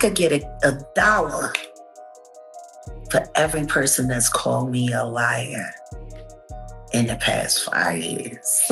could get a dollar for every person that's called me a liar in the past 5 years.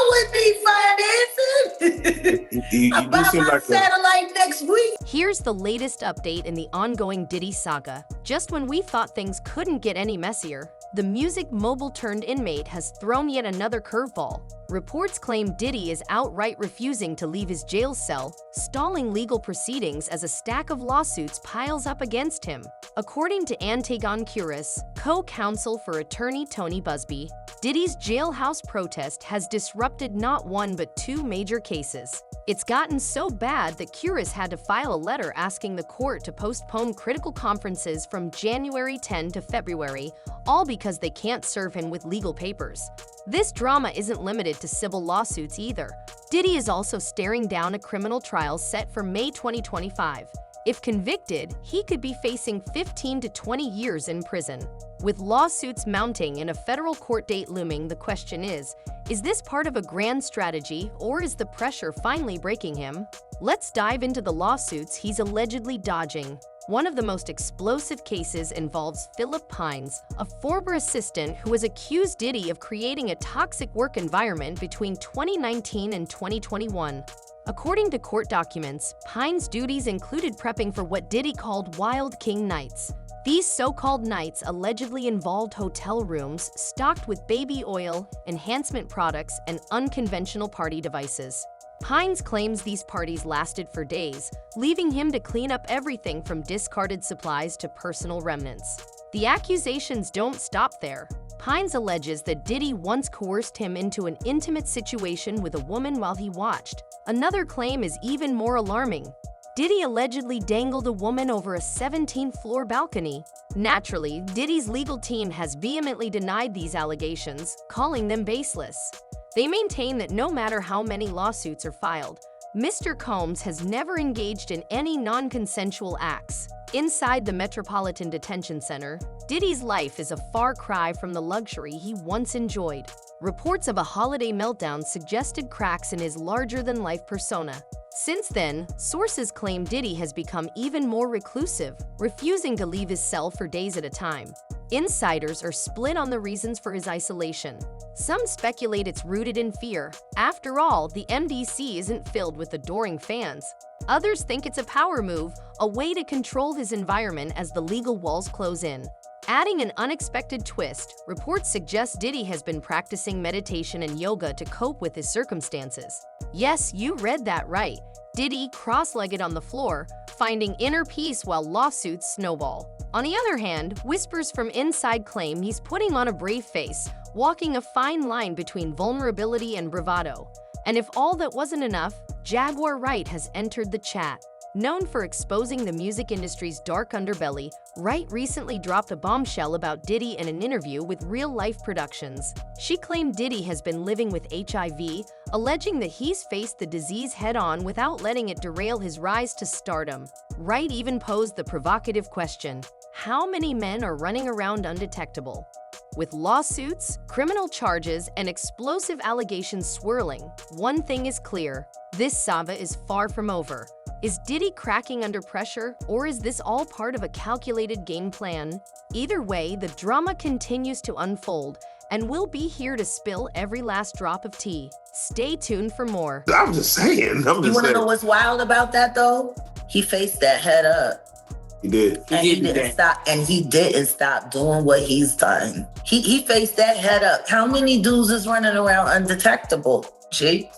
Would be financing. You buy seem my like satellite next week. Here's the latest update in the ongoing Diddy saga. Just when we thought things couldn't get any messier, the music mogul turned inmate has thrown yet another curveball. Reports claim Diddy is outright refusing to leave his jail cell, stalling legal proceedings as a stack of lawsuits piles up against him. According to Antigone Curis, co-counsel for attorney Tony Busby, Diddy's jailhouse protest has disrupted not one but two major cases. It's gotten so bad that Curis had to file a letter asking the court to postpone critical conferences from January 10 to February, all because they can't serve him with legal papers. This drama isn't limited to civil lawsuits either. Diddy is also staring down a criminal trial set for May 2025. If convicted, he could be facing 15 to 20 years in prison. With lawsuits mounting and a federal court date looming, the question is this part of a grand strategy, or is the pressure finally breaking him? Let's dive into the lawsuits he's allegedly dodging. One of the most explosive cases involves Philip Pines, a former assistant who has accused Diddy of creating a toxic work environment between 2019 and 2021. According to court documents, Pines' duties included prepping for what Diddy called Wild King Nights. These so-called nights allegedly involved hotel rooms stocked with baby oil, enhancement products, and unconventional party devices. Pines claims these parties lasted for days, leaving him to clean up everything from discarded supplies to personal remnants. The accusations don't stop there. Pines alleges that Diddy once coerced him into an intimate situation with a woman while he watched. Another claim is even more alarming. Diddy allegedly dangled a woman over a 17th-floor balcony. Naturally, Diddy's legal team has vehemently denied these allegations, calling them baseless. They maintain that no matter how many lawsuits are filed, Mr. Combs has never engaged in any non-consensual acts. Inside the Metropolitan Detention Center, Diddy's life is a far cry from the luxury he once enjoyed. Reports of a holiday meltdown suggested cracks in his larger-than-life persona. Since then, sources claim Diddy has become even more reclusive, refusing to leave his cell for days at a time. Insiders are split on the reasons for his isolation. Some speculate it's rooted in fear. After all, the MDC isn't filled with adoring fans. Others think it's a power move, a way to control his environment as the legal walls close in. Adding an unexpected twist, reports suggest Diddy has been practicing meditation and yoga to cope with his circumstances. Yes, you read that right. Diddy cross-legged on the floor, finding inner peace while lawsuits snowball. On the other hand, whispers from inside claim he's putting on a brave face, walking a fine line between vulnerability and bravado. And if all that wasn't enough, Jaguar Wright has entered the chat. Known for exposing the music industry's dark underbelly, Wright recently dropped a bombshell about Diddy in an interview with Real Life Productions. She claimed Diddy has been living with HIV, alleging that he's faced the disease head-on without letting it derail his rise to stardom. Wright even posed the provocative question, how many men are running around undetectable? With lawsuits, criminal charges, and explosive allegations swirling, one thing is clear, this saga is far from over. Is Diddy cracking under pressure, or is this all part of a calculated game plan? Either way, the drama continues to unfold, and we'll be here to spill every last drop of tea. Stay tuned for more. I'm just saying. You want to know what's wild about that, though? He faced that head up. He did. And he didn't stop doing what he's done. He faced that head up. How many dudes is running around undetectable? G?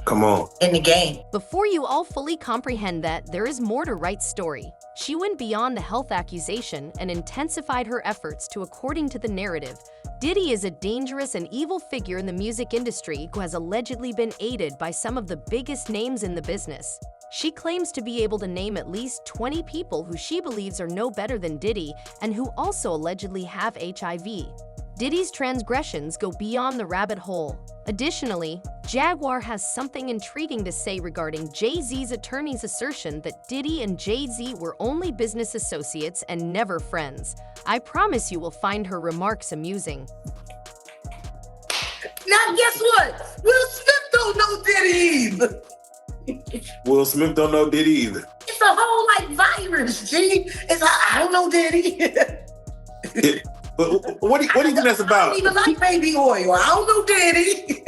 Come on. In the game. Before you all fully comprehend that, there is more to Wright's story. She went beyond the health accusation and intensified her efforts to, according to the narrative, Diddy is a dangerous and evil figure in the music industry who has allegedly been aided by some of the biggest names in the business. She claims to be able to name at least 20 people who she believes are no better than Diddy and who also allegedly have HIV. Diddy's transgressions go beyond the rabbit hole. Additionally, Jaguar has something intriguing to say regarding Jay-Z's attorney's assertion that Diddy and Jay-Z were only business associates and never friends. I promise you will find her remarks amusing. Now guess what? Will Smith don't know Diddy either. Will Smith don't know Diddy either. It's a whole virus, G. It's I don't know Diddy. But what do you think that's I about? don't even like baby oil. I don't know Diddy.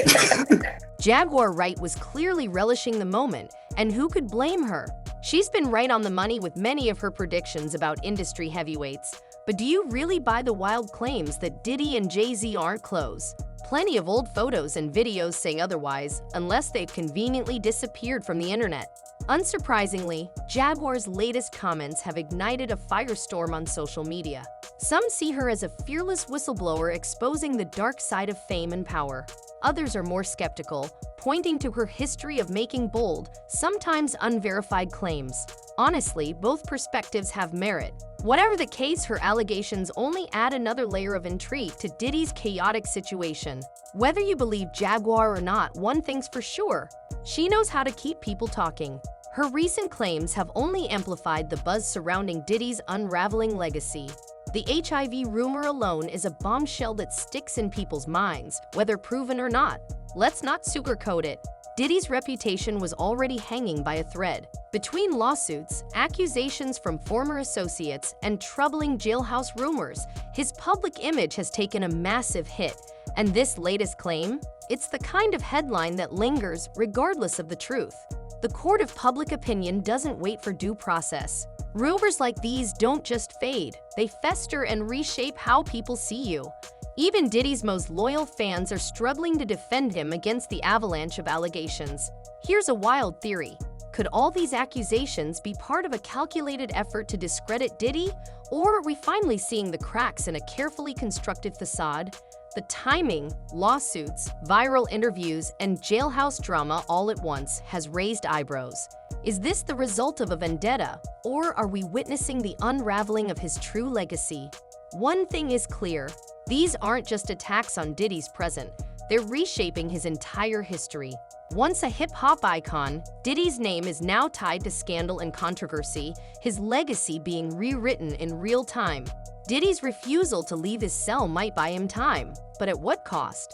Jaguar Wright was clearly relishing the moment, and who could blame her? She's been right on the money with many of her predictions about industry heavyweights. But do you really buy the wild claims that Diddy and Jay-Z aren't close? Plenty of old photos and videos say otherwise, unless they've conveniently disappeared from the internet. Unsurprisingly, Jaguar's latest comments have ignited a firestorm on social media. Some see her as a fearless whistleblower exposing the dark side of fame and power. Others are more skeptical, pointing to her history of making bold, sometimes unverified claims. Honestly, both perspectives have merit. Whatever the case, her allegations only add another layer of intrigue to Diddy's chaotic situation. Whether you believe Jaguar or not, one thing's for sure: she knows how to keep people talking. Her recent claims have only amplified the buzz surrounding Diddy's unraveling legacy. The HIV rumor alone is a bombshell that sticks in people's minds, whether proven or not. Let's not sugarcoat it. Diddy's reputation was already hanging by a thread. Between lawsuits, accusations from former associates, and troubling jailhouse rumors, his public image has taken a massive hit. And this latest claim? It's the kind of headline that lingers regardless of the truth. The court of public opinion doesn't wait for due process. Rumors like these don't just fade, they fester and reshape how people see you. Even Diddy's most loyal fans are struggling to defend him against the avalanche of allegations. Here's a wild theory. Could all these accusations be part of a calculated effort to discredit Diddy? Or are we finally seeing the cracks in a carefully constructed facade? The timing, lawsuits, viral interviews, and jailhouse drama all at once has raised eyebrows. Is this the result of a vendetta, or are we witnessing the unraveling of his true legacy? One thing is clear: these aren't just attacks on Diddy's present, they're reshaping his entire history. Once a hip-hop icon, Diddy's name is now tied to scandal and controversy, his legacy being rewritten in real time. Diddy's refusal to leave his cell might buy him time, but at what cost?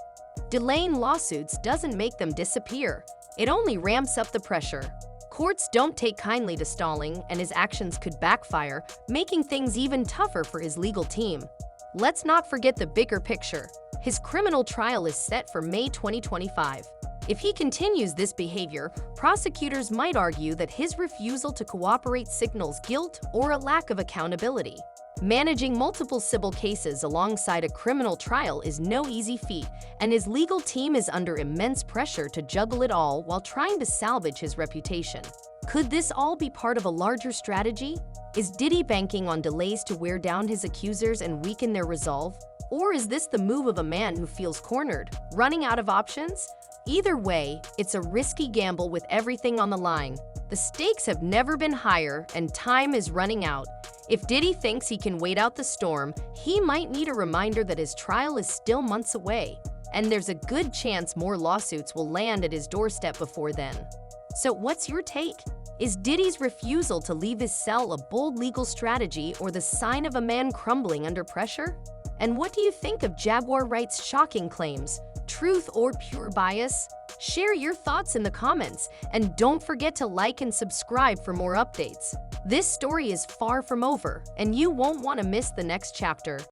Delaying lawsuits doesn't make them disappear. It only ramps up the pressure. Courts don't take kindly to stalling, and his actions could backfire, making things even tougher for his legal team. Let's not forget the bigger picture. His criminal trial is set for May 2025. If he continues this behavior, prosecutors might argue that his refusal to cooperate signals guilt or a lack of accountability. Managing multiple civil cases alongside a criminal trial is no easy feat, and his legal team is under immense pressure to juggle it all while trying to salvage his reputation. Could this all be part of a larger strategy? Is Diddy banking on delays to wear down his accusers and weaken their resolve? Or is this the move of a man who feels cornered, running out of options? Either way, it's a risky gamble with everything on the line. The stakes have never been higher, and time is running out. If Diddy thinks he can wait out the storm, he might need a reminder that his trial is still months away, and there's a good chance more lawsuits will land at his doorstep before then. So what's your take? Is Diddy's refusal to leave his cell a bold legal strategy or the sign of a man crumbling under pressure? And what do you think of Jaguar Wright's shocking claims? Truth or pure bias? Share your thoughts in the comments, and don't forget to like and subscribe for more updates. This story is far from over, and you won't want to miss the next chapter.